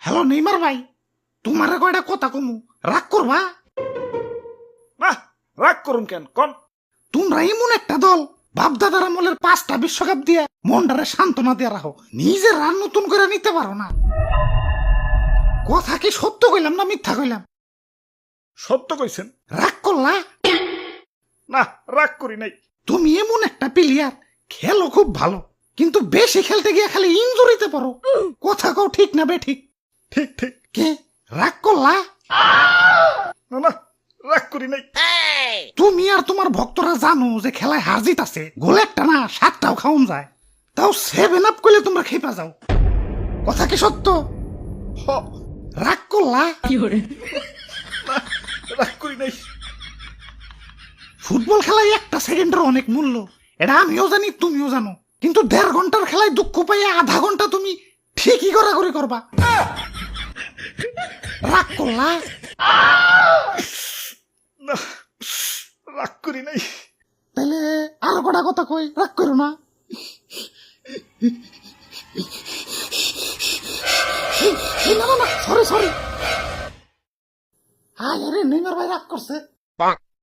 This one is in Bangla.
হ্যালো নেইমার ভাই, তোমারে কয়টা কথা কমু, রাগ করবা? না, রাগ করুন কেন কন? তোমরা এমন একটা দল, বাপদাদার আমলের 5টা বিশ্বকাপ দিয়ে মনটারে সান্ত্বনা দিয়ে রাখো, নিজের রান নতুন করে নিতে পারো না। কথা কি সত্য কইলাম না মিথ্যা কইলাম? সত্য কইছেন। রাগ করলা? না, রাগ করি নাই। তুমি এমন একটা প্লেয়ার, খেলো খুব ভালো, কিন্তু বেশি খেলতে গিয়ে খালি ইনজুরিতে পড়ো। কথা কও ঠিক না বে ঠিক? ঠিক ঠিক। কে রাগ করলা? না না, রাগ করি নাই। তুমি আর তোমার ভক্তরা জানো যে খেলায় হার জিত আছে, গোলে একটা না 7টাও খাওন যায়, তাও 7 আপ করলে তোমরা খেপা যাও। কথা কি সত্য? হ, রাগ করলা? না, রাগ করি নাই। ফুটবল খেলায় একটা সেকেন্ডের অনেক মূল্য, এটা আমিও জানি তুমিও জানো, কিন্তু 1.5 ঘন্টার খেলায় দুঃখ পাইয়া আধা ঘন্টা তুমি ঠিকই গড়াগড়ি করবা। রাগ করলা? না, রাগ করি নাই। তাহলে আর কটা কথা কই, রাগ করো না। না না না, সরি সরি। আরে নেইমার ভাই রাগ করছে।